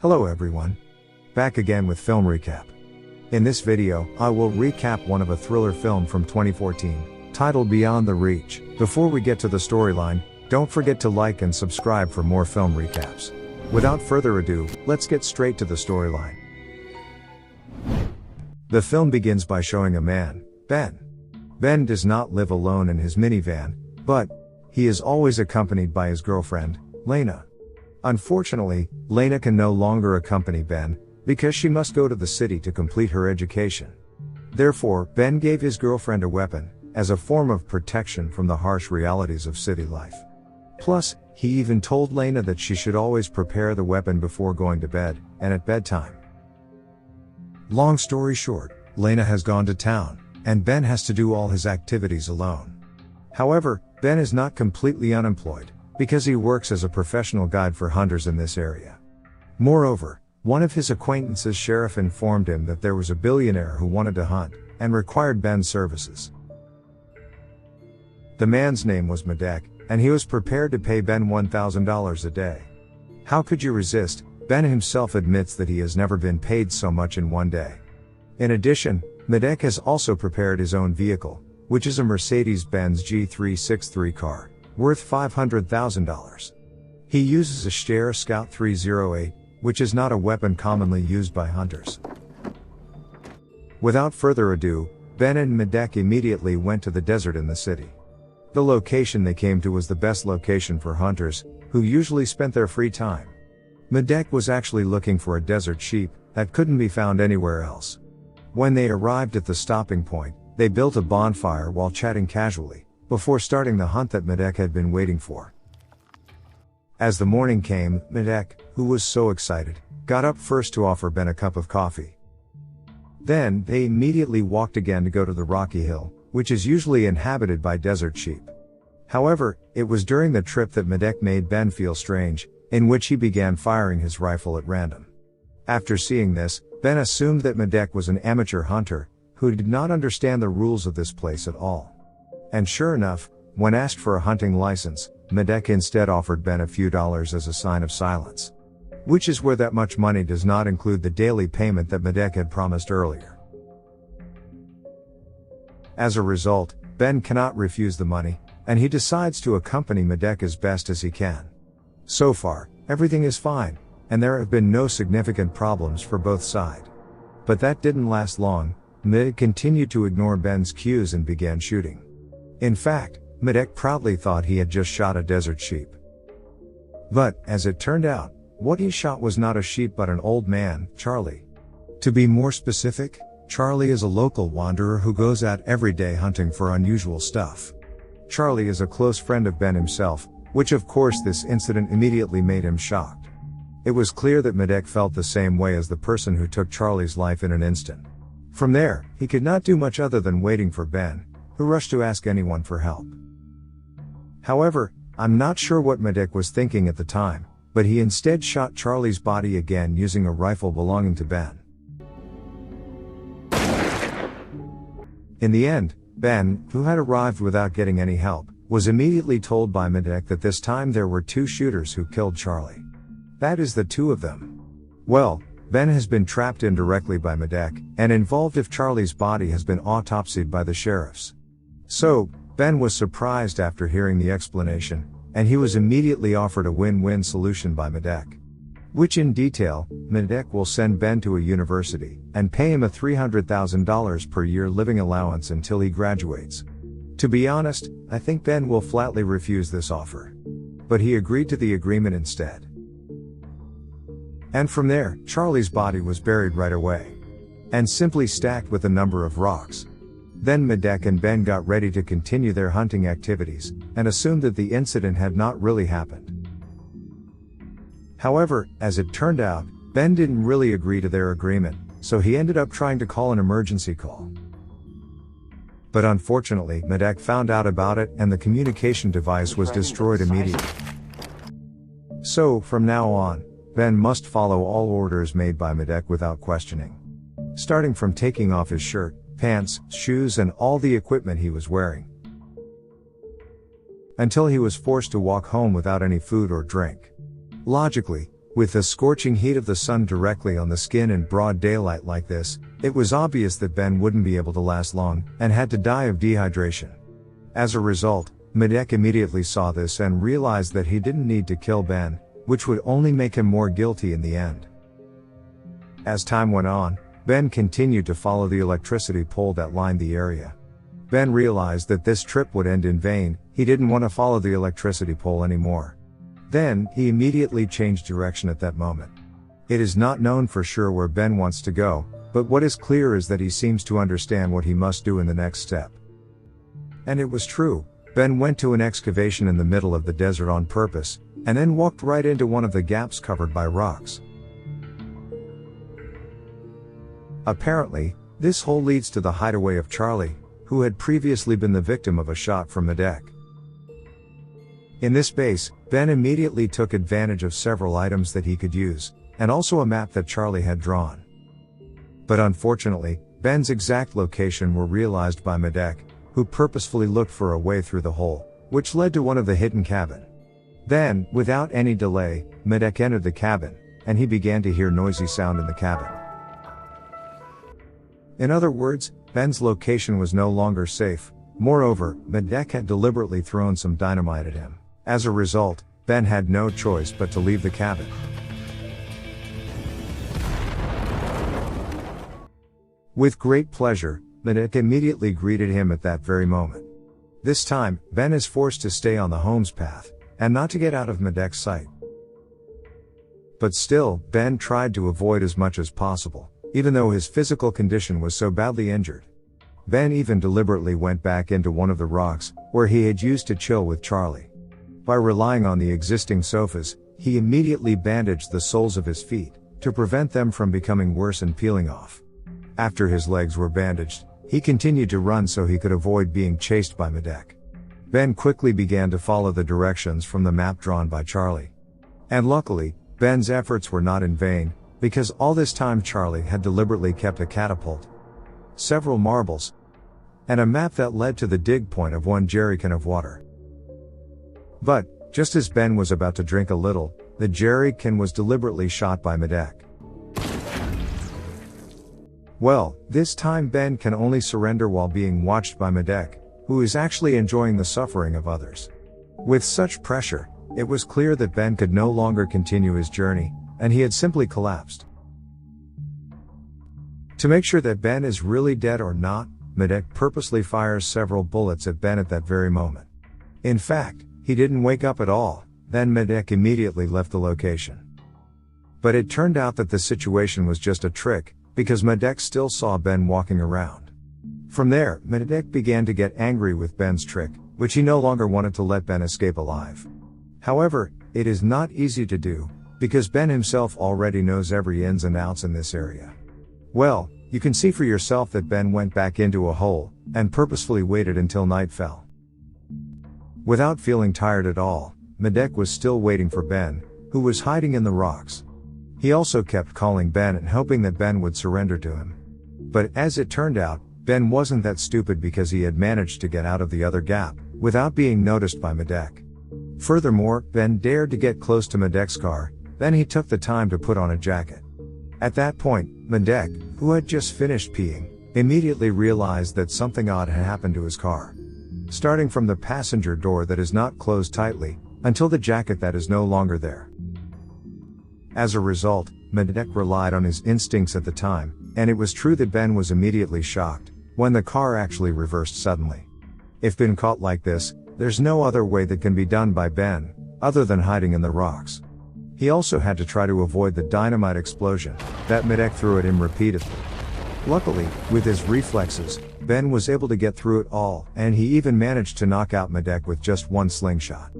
Hello everyone. Back again with film recap. In this video, I will recap one of a thriller film from 2014, titled Beyond the Reach. Before we get to the storyline, don't forget to like and subscribe for more film recaps. Without further ado, let's get straight to the storyline. The film begins by showing a man, Ben. Ben does not live alone in his minivan, but he is always accompanied by his girlfriend, Lena. Unfortunately, Lena can no longer accompany Ben, because she must go to the city to complete her education. Therefore, Ben gave his girlfriend a weapon, as a form of protection from the harsh realities of city life. Plus, he even told Lena that she should always prepare the weapon before going to bed, and at bedtime. Long story short, Lena has gone to town, and Ben has to do all his activities alone. However, Ben is not completely unemployed, because he works as a professional guide for hunters in this area. Moreover, one of his acquaintances' sheriff informed him that there was a billionaire who wanted to hunt, and required Ben's services. The man's name was Medek, and he was prepared to pay Ben $1,000 a day. How could you resist? Ben himself admits that he has never been paid so much in one day. In addition, Medek has also prepared his own vehicle, which is a Mercedes-Benz G363 car, worth $500,000. He uses a Steyr Scout 308, which is not a weapon commonly used by hunters. Without further ado, Ben and Medek immediately went to the desert in the city. The location they came to was the best location for hunters, who usually spent their free time. Medek was actually looking for a desert sheep that couldn't be found anywhere else. When they arrived at the stopping point, they built a bonfire while chatting casually, before starting the hunt that Medek had been waiting for. As the morning came, Medek, who was so excited, got up first to offer Ben a cup of coffee. Then, they immediately walked again to go to the rocky hill, which is usually inhabited by desert sheep. However, it was during the trip that Medek made Ben feel strange, in which he began firing his rifle at random. After seeing this, Ben assumed that Medek was an amateur hunter, who did not understand the rules of this place at all. And sure enough, when asked for a hunting license, Medek instead offered Ben a few dollars as a sign of silence. Which is where that much money does not include the daily payment that Medek had promised earlier. As a result, Ben cannot refuse the money, and he decides to accompany Medek as best as he can. So far, everything is fine, and there have been no significant problems for both sides. But that didn't last long. Medek continued to ignore Ben's cues and began shooting. In fact, Medek proudly thought he had just shot a desert sheep. But, as it turned out, what he shot was not a sheep but an old man, Charlie. To be more specific, Charlie is a local wanderer who goes out every day hunting for unusual stuff. Charlie is a close friend of Ben himself, which of course this incident immediately made him shocked. It was clear that Medek felt the same way as the person who took Charlie's life in an instant. From there, he could not do much other than waiting for Ben, who rushed to ask anyone for help. However, I'm not sure what Medek was thinking at the time, but he instead shot Charlie's body again using a rifle belonging to Ben. In the end, Ben, who had arrived without getting any help, was immediately told by Medek that this time there were two shooters who killed Charlie. That is the two of them. Well, Ben has been trapped indirectly by Medek, and involved if Charlie's body has been autopsied by the sheriffs. So, Ben was surprised after hearing the explanation, and he was immediately offered a win-win solution by Medek. Which in detail, Medek will send Ben to a university, and pay him a $300,000 per year living allowance until he graduates. To be honest, I think Ben will flatly refuse this offer. But he agreed to the agreement instead. And from there, Charlie's body was buried right away. And simply stacked with a number of rocks. Then Medek and Ben got ready to continue their hunting activities, and assumed that the incident had not really happened. However, as it turned out, Ben didn't really agree to their agreement, so he ended up trying to call an emergency call. But unfortunately, Medek found out about it and the communication device was destroyed immediately. So, from now on, Ben must follow all orders made by Medek without questioning. Starting from taking off his shirt, pants, shoes and all the equipment he was wearing. Until he was forced to walk home without any food or drink. Logically, With the scorching heat of the sun directly on the skin in broad daylight like this, it was obvious that Ben wouldn't be able to last long, and had to die of dehydration. As a result, Medek immediately saw this and realized that he didn't need to kill Ben, which would only make him more guilty in the end. As time went on, Ben continued to follow the electricity pole that lined the area. Ben realized that this trip would end in vain. He didn't want to follow the electricity pole anymore. Then, he immediately changed direction at that moment. It is not known for sure where Ben wants to go, but what is clear is that he seems to understand what he must do in the next step. And it was true. Ben went to an excavation in the middle of the desert on purpose, and then walked right into one of the gaps covered by rocks. Apparently, this hole leads to the hideaway of Charlie, who had previously been the victim of a shot from Medek. In this base, Ben immediately took advantage of several items that he could use, and also a map that Charlie had drawn. But unfortunately, Ben's exact location were realized by Medek, who purposefully looked for a way through the hole, which led to one of the hidden cabin. Then, without any delay, Medek entered the cabin, and he began to hear noisy sound in the cabin. In other words, Ben's location was no longer safe. Moreover, Medek had deliberately thrown some dynamite at him. As a result, Ben had no choice but to leave the cabin. With great pleasure, Medek immediately greeted him at that very moment. This time, Ben is forced to stay on the home's path, and not to get out of Medek's sight. But still, Ben tried to avoid as much as possible, even though his physical condition was so badly injured. Ben even deliberately went back into one of the rocks, where he had used to chill with Charlie. By relying on the existing sofas, he immediately bandaged the soles of his feet, to prevent them from becoming worse and peeling off. After his legs were bandaged, he continued to run so he could avoid being chased by Medek. Ben quickly began to follow the directions from the map drawn by Charlie. And luckily, Ben's efforts were not in vain, because all this time Charlie had deliberately kept a catapult, several marbles, and a map that led to the dig point of one jerrycan of water. But, just as Ben was about to drink a little, the jerrycan was deliberately shot by Medek. Well, this time Ben can only surrender while being watched by Medek, who is actually enjoying the suffering of others. With such pressure, it was clear that Ben could no longer continue his journey, and he had simply collapsed. To make sure that Ben is really dead or not, Medek purposely fires several bullets at Ben at that very moment. In fact, he didn't wake up at all. Then Medek immediately left the location. But it turned out that the situation was just a trick, because Medek still saw Ben walking around. From there, Medek began to get angry with Ben's trick, which he no longer wanted to let Ben escape alive. However, it is not easy to do, because Ben himself already knows every ins and outs in this area. Well, you can see for yourself that Ben went back into a hole, and purposefully waited until night fell. Without feeling tired at all, Medek was still waiting for Ben, who was hiding in the rocks. He also kept calling Ben and hoping that Ben would surrender to him. But as it turned out, Ben wasn't that stupid, because he had managed to get out of the other gap, without being noticed by Medek. Furthermore, Ben dared to get close to Medek's car. Then he took the time to put on a jacket. At that point, Medek, who had just finished peeing, immediately realized that something odd had happened to his car. Starting from the passenger door that is not closed tightly, until the jacket that is no longer there. As a result, Medek relied on his instincts at the time, and it was true that Ben was immediately shocked, when the car actually reversed suddenly. If Ben caught like this, there's no other way that can be done by Ben, other than hiding in the rocks. He also had to try to avoid the dynamite explosion that Medek threw at him repeatedly. Luckily, with his reflexes, Ben was able to get through it all, and he even managed to knock out Medek with just one slingshot.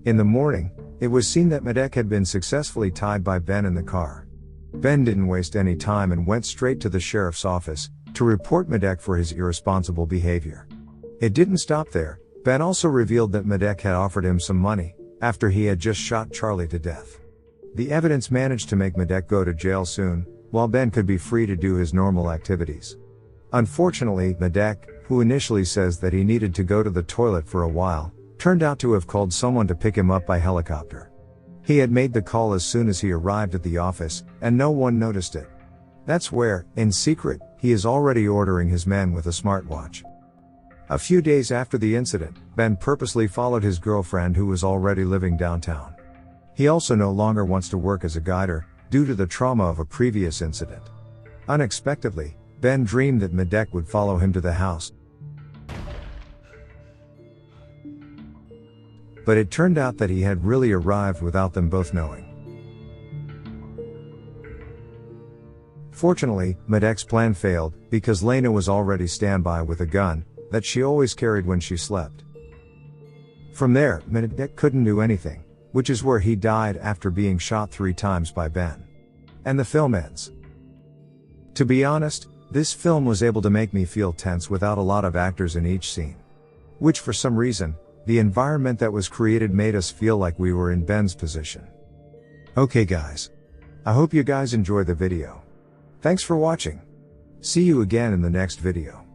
In the morning, it was seen that Medek had been successfully tied by Ben in the car. Ben didn't waste any time and went straight to the sheriff's office, to report Medek for his irresponsible behavior. It didn't stop there. Ben also revealed that Medek had offered him some money, after he had just shot Charlie to death. The evidence managed to make Medek go to jail soon, while Ben could be free to do his normal activities. Unfortunately, Medek, who initially says that he needed to go to the toilet for a while, turned out to have called someone to pick him up by helicopter. He had made the call as soon as he arrived at the office, and no one noticed it. That's where, in secret, he is already ordering his men with a smartwatch. A few days after the incident, Ben purposely followed his girlfriend who was already living downtown. He also no longer wants to work as a guider, due to the trauma of a previous incident. Unexpectedly, Ben dreamed that Medek would follow him to the house. But it turned out that he had really arrived without them both knowing. Fortunately, Medek's plan failed, because Lena was already standby with a gun, that she always carried when she slept. From there, Medek couldn't do anything, which is where he died after being shot 3 times by Ben. And the film ends. To be honest, this film was able to make me feel tense without a lot of actors in each scene. Which for some reason, the environment that was created made us feel like we were in Ben's position. Okay guys. I hope you guys enjoy the video. Thanks for watching. See you again in the next video.